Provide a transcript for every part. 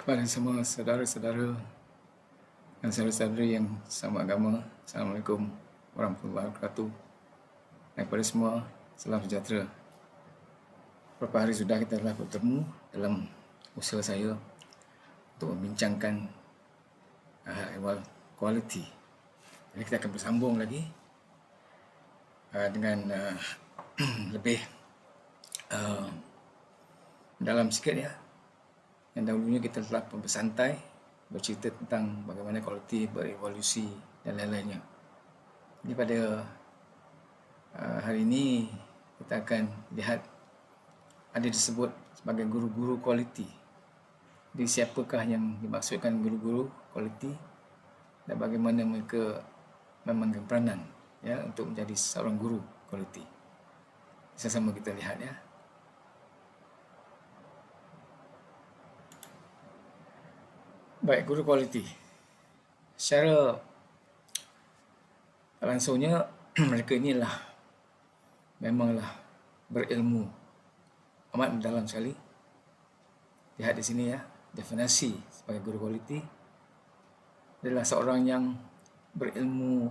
Kepada semua saudara-saudara dan saudara-saudari yang sama agama, Assalamualaikum warahmatullahi wabarakatuh. Dan kepada semua, salam sejahtera. Beberapa hari sudah kita telah bertemu dalam usaha saya untuk membincangkan ehwal kualiti. Jadi kita akan bersambung lagi dengan lebih dalam sikit ya. Yang dahulunya kita telah bersantai bercerita tentang bagaimana kualiti berevolusi dan lain-lainnya. Jadi pada hari ini kita akan lihat ada disebut sebagai guru-guru kualiti. Jadi siapakah yang dimaksudkan guru-guru kualiti dan bagaimana mereka memainkan peranan ya untuk menjadi seorang guru kualiti. Sama-sama kita lihat ya. Baik, guru kualiti. Secara langsungnya mereka inilah memanglah berilmu amat mendalam sekali. Lihat di sini ya, definisi sebagai guru kualiti adalah seorang yang berilmu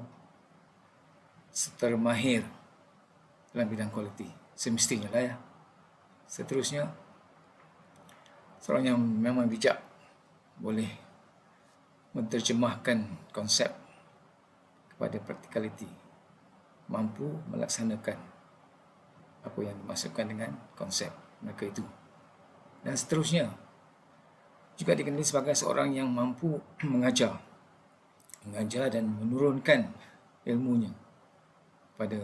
serta mahir dalam bidang kualiti. Semestinya lah ya. Seterusnya, seorang yang memang bijak, boleh menerjemahkan konsep kepada practicality, mampu melaksanakan apa yang dimaksudkan dengan konsep mereka itu. Dan seterusnya, juga dikenali sebagai seorang yang mampu mengajar dan menurunkan ilmunya pada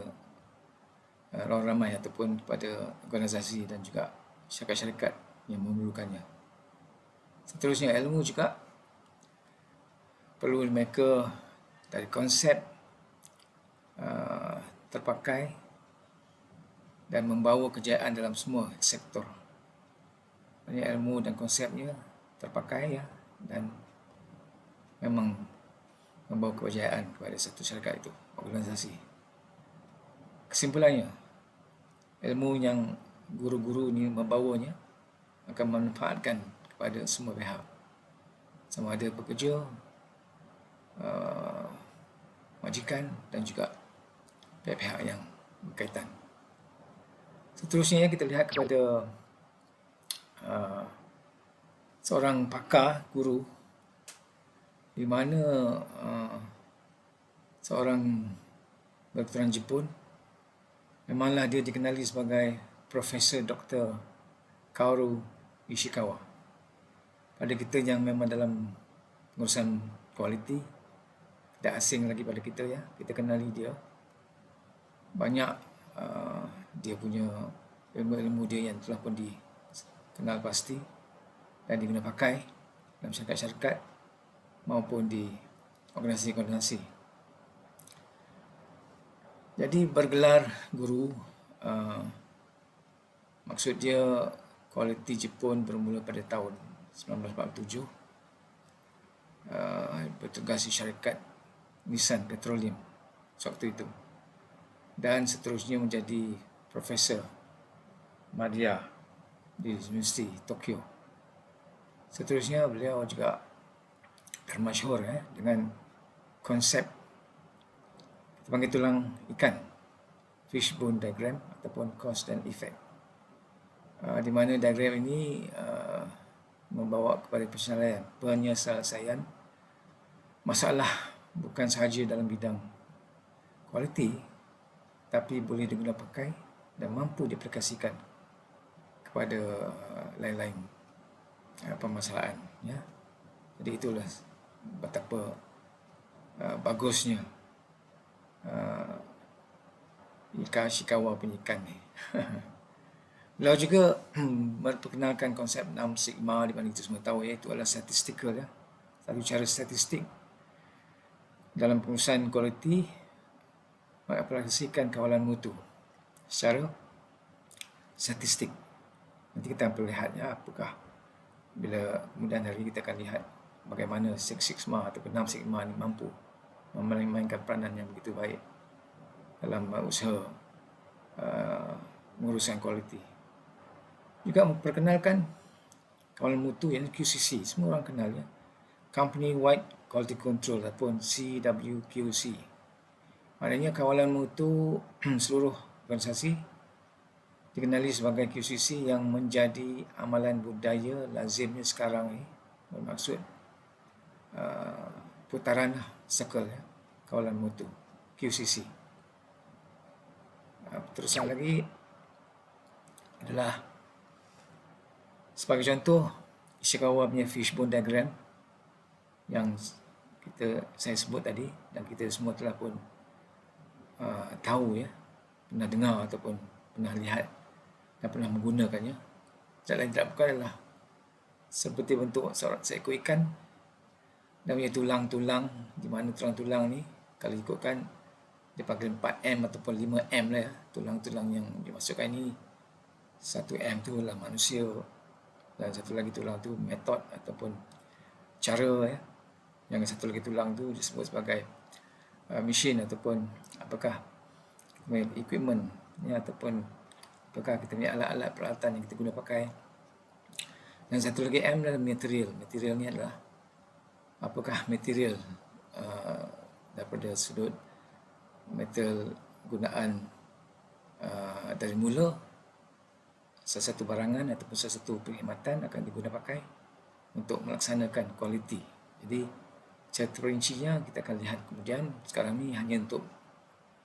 orang ramai ataupun pada organisasi dan juga syarikat-syarikat yang memerlukannya. Seterusnya, ilmu juga perlu mereka dari konsep terpakai dan membawa kejayaan dalam semua sektor. Ilmu dan konsepnya terpakai ya, dan memang membawa kejayaan kepada satu syarikat itu, organisasi. Kesimpulannya, ilmu yang guru-guru ini membawanya akan memanfaatkan kepada semua pihak, sama ada pekerja, majikan dan juga pihak-pihak yang berkaitan. Seterusnya kita lihat kepada seorang pakar guru, di mana seorang berketurunan Jepun, memanglah dia dikenali sebagai Profesor Dr. Kaoru Ishikawa. Pada kita yang memang dalam pengurusan kualiti, tidak asing lagi pada kita ya, kita kenali dia. Banyak dia punya ilmu-ilmu dia yang telah pun dikenal pasti dan digunakan pakai dalam syarikat-syarikat maupun di organisasi-organisasi. Jadi bergelar guru, maksud dia kualiti Jepun bermula pada tahun 1947, bertugas di syarikat Nissan Petroleum waktu itu, dan seterusnya menjadi Profesor Madya di Universiti Tokyo. Seterusnya beliau juga termasyhur dengan konsep kita panggil tulang ikan, fishbone diagram ataupun cause and effect, di mana diagram ini membawa kepada penyelesaian masalah bukan sahaja dalam bidang kualiti, tapi boleh digunakan pakai dan mampu diaplikasikan kepada lain-lain permasalahan ya. Jadi itulah betapa bagusnya Ishikawa punya ikan ni. Beliau juga memperkenalkan konsep 6 sigma, di mana kita semua tahu iaitu adalah statistical ya. Satu cara statistik dalam pengurusan kualiti mengaplikasikan kawalan mutu secara statistik. Nanti kita akan lihat ya, apakah bila kemudian hari kita akan lihat bagaimana 6 sigma atau 6 sigma ini mampu memainkan peranan yang begitu baik dalam usaha pengurusan kualiti. Juga memperkenalkan kawalan mutu yang QCC, semua orang kenal ya. Company Wide Quality Control ataupun CWQC. Maknanya kawalan mutu seluruh organisasi dikenali sebagai QCC yang menjadi amalan budaya lazimnya sekarang ini, bermaksud putaran circle ya, kawalan mutu QCC. Terusan lagi adalah sebagai contoh Ishikawa punya fishbone diagram yang saya sebut tadi dan kita semua telah pun tahu ya, pernah dengar ataupun pernah lihat dan pernah menggunakannya. Tak lain tak bukan adalah seperti bentuk seekor ikan dan punya tulang-tulang, di mana tulang-tulang ni kalau ikutkan dia panggil 4M ataupun 5M lah ya. Tulang-tulang yang dimasukkan ni 1M tu lah manusia dan satu lagi tulang tu metod ataupun cara ya. Yang satu lagi tulang tu disebut sebagai mesin ataupun apakah equipment ya, ataupun apakah kita punya alat-alat peralatan yang kita guna pakai. Dan satu lagi M adalah material. Material ni adalah apakah material daripada sudut metal gunaan dari mula sesuatu barangan ataupun sesuatu perkhidmatan akan digunakan pakai untuk melaksanakan kualiti. Jadi secara perincinya kita akan lihat kemudian. Sekarang ni hanya untuk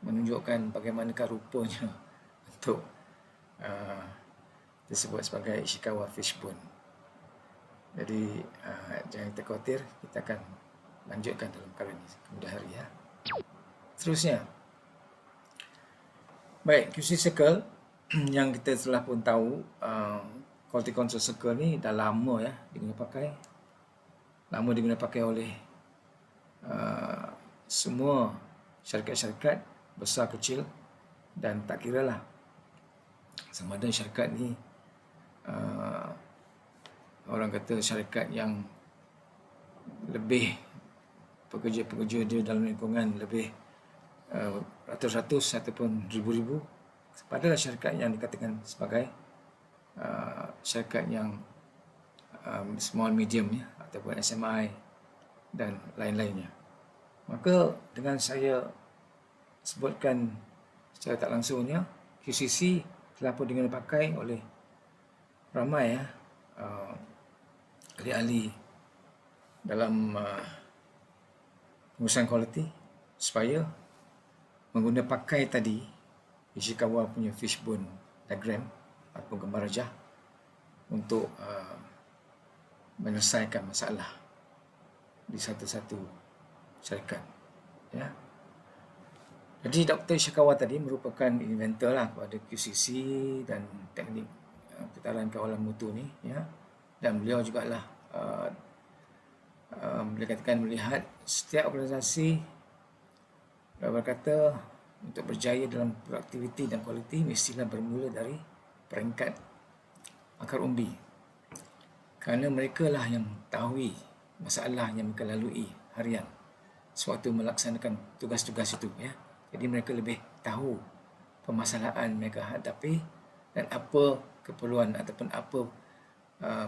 menunjukkan bagaimanakah rupanya untuk disebut sebagai Ishikawa fishbone. Jadi jangan kita khawatir, kita akan lanjutkan dalam perkara ini kemudian hari ya. Seterusnya, baik, QC circle yang kita telah pun tahu, quality control circle ni dah lama ya digunakan pakai. Lama digunakan pakai oleh semua syarikat-syarikat besar kecil, dan tak kira lah sama ada syarikat ni orang kata syarikat yang lebih pekerja-pekerja dia dalam lingkungan lebih ratus-ratus ataupun ribu-ribu, padahal syarikat yang dikatakan sebagai syarikat yang small medium ya, ataupun SMI dan lain-lainnya. Maka dengan saya sebutkan secara tak langsungnya, QCC telah pun digunakan pakai oleh ramai ya ahli-ahli dalam pengurusan kualiti supaya menggunakan pakai tadi Ishikawa punya fishbone diagram ataupun gambar rajah untuk menyelesaikan masalah di satu-satu syarikat ya. Jadi Dr. Ishikawa tadi merupakan inventor lah kepada QCC dan teknik putaran kawalan mutu ni ya, dan beliau jugalah boleh katakan melihat setiap organisasi berkata untuk berjaya dalam produktiviti dan kualiti mestilah bermula dari peringkat akar umbi, kerana mereka lah yang tahu masalah yang mereka lalui harian sewaktu melaksanakan tugas-tugas itu ya. Jadi mereka lebih tahu permasalahan mereka hadapi dan apa keperluan ataupun apa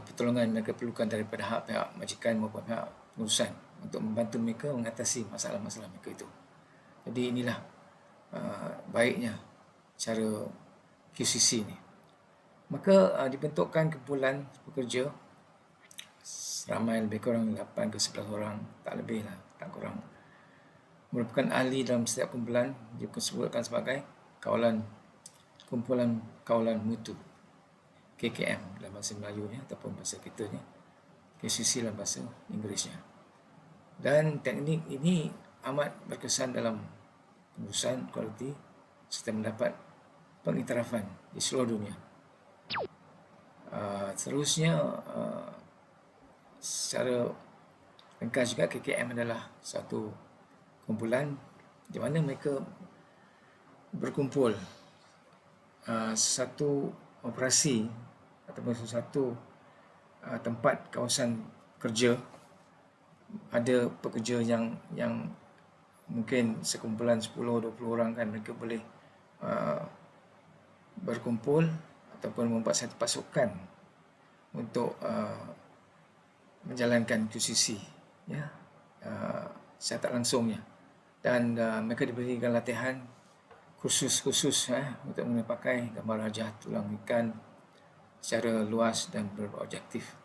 pertolongan mereka perlukan daripada pihak majikan maupun pihak pengurusan untuk membantu mereka mengatasi masalah-masalah mereka itu. Jadi inilah baiknya cara QCC ni. Maka dibentukkan kumpulan pekerja ramai lebih kurang 8 ke 11 orang, tak lebih lah, tak kurang, merupakan ahli dalam setiap kumpulan. Dia disebutkan sebagai kumpulan kawalan mutu, KKM dalam bahasa Melayu ataupun bahasa kita ni, QCC dalam bahasa Inggerisnya. Dan teknik ini amat berkesan dalam pengurusan kualiti serta mendapat pengiktirafan di seluruh dunia. Seterusnya, secara ringkas juga, KKM adalah satu kumpulan di mana mereka berkumpul satu operasi ataupun satu tempat kawasan kerja. Ada pekerja yang mungkin sekumpulan 10-20 orang kan, mereka boleh berkumpul ataupun membuat satu pasukan untuk menjalankan QCC, ya, secara tak langsungnya. Dan mereka diberikan latihan khusus untuk menggunakan pakai gambar rajah tulang ikan secara luas dan berobjektif.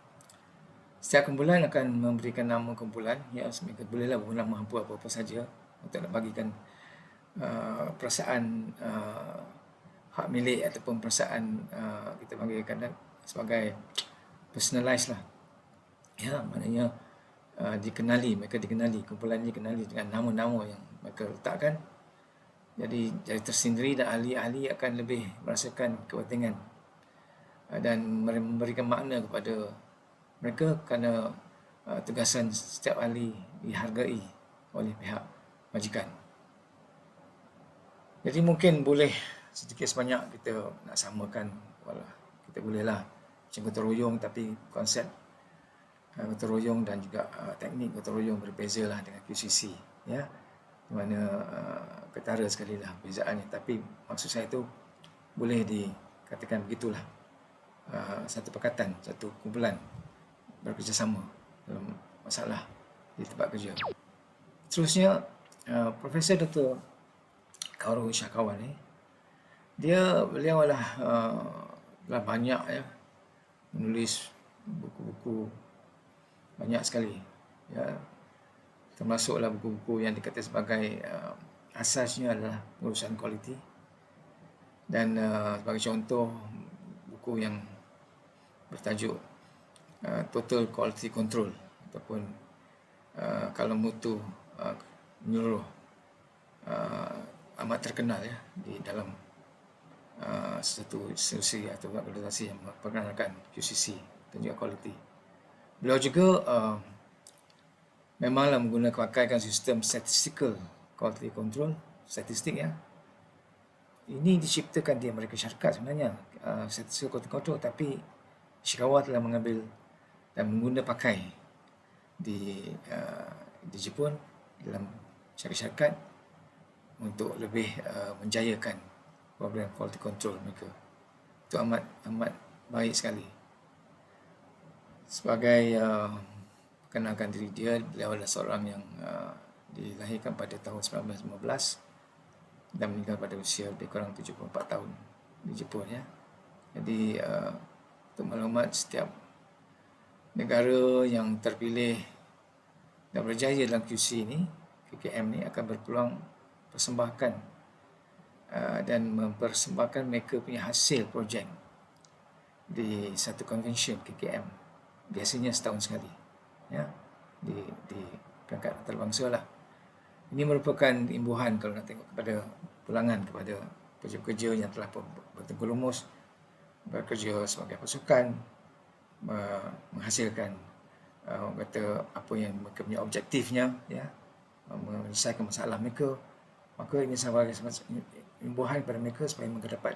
Setiap kumpulan akan memberikan nama kumpulan, ya, mereka bolehlah bernama apa-apa saja untuk nak bagikan perasaan hak milik ataupun perasaan kita panggilkan sebagai personalized lah, ya, maknanya mereka dikenali, kumpulan ini dikenali dengan nama-nama yang mereka letakkan. Jadi tersendiri dan ahli-ahli akan lebih merasakan kepentingan dan memberikan makna kepada mereka kerana tugasan setiap ahli dihargai oleh pihak majikan. Jadi mungkin boleh sedikit sebanyak kita nak samakan, kita bolehlah macam gotong royong, tapi konsep gotong royong dan juga teknik gotong royong berbeza lah dengan QCC, ya, di mana ketara sekali lah perbezaannya, tapi maksud saya tu boleh dikatakan begitulah, satu pakatan, satu kumpulan bekerjasama dalam masalah di tempat kerja. Seterusnya, Profesor Dr. Kaoru Ishikawa ni, beliau adalah banyak, ya, menulis buku-buku banyak sekali, ya, termasuklah buku-buku yang dikatakan sebagai asasnya adalah urusan kualiti. Dan sebagai contoh, buku yang bertajuk Total Quality Control ataupun kalau mutu menyeluruh, amat terkenal, ya, di dalam satu institusi atau organisasi yang memperkenalkan QCC dan juga kualiti. Beliau juga memanglah menggunakan pakaikan sistem statistical quality control, statistik, ya. Ini diciptakan di Amerika Syarikat sebenarnya, statistical quality control, tapi Ishikawa telah mengambil dan mengguna pakai di Jepun dalam syarikat untuk lebih menjayakan program quality control mereka. Itu amat baik sekali. Sebagai kenalkan diri dia, beliau adalah seorang yang dilahirkan pada tahun 1915 dan meninggal pada usia lebih kurang 74 tahun di Jepun, ya. Jadi untuk maklumat, setiap negara yang terpilih dan berjaya dalam QC ni, KKM ni, akan berpeluang persembahkan dan mempersembahkan mereka punya hasil projek di satu convention KKM, biasanya setahun sekali, ya, di peringkat antarabangsa lah. Ini merupakan imbuhan kalau nak tengok kepada pulangan kepada pekerja-pekerja yang telah bertenggelumus bekerja sebagai pasukan, menghasilkan kata apa yang mereka punya objektifnya, ya, menyelesaikan masalah mereka. Maka ini sebagai imbuhan kepada mereka supaya mereka dapat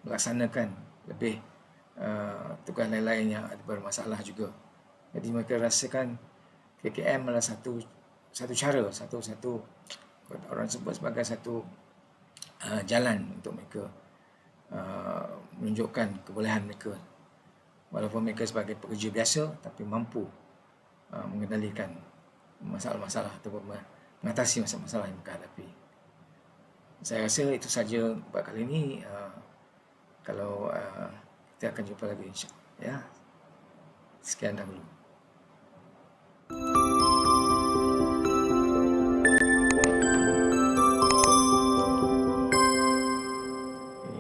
melaksanakan lebih tugas lain-lain yang ada bermasalah juga. Jadi mereka rasakan KKM adalah satu cara, satu orang sebut sebagai satu jalan untuk mereka menunjukkan kebolehan mereka, walaupun mereka sebagai pekerja biasa tapi mampu mengendalikan masalah-masalah atau mengatasi masalah-masalah yang mereka hadapi. Saya rasa itu saja buat kali ini. Kalau kita akan jumpa lagi, insya-Allah, ya. Sekian dahulu.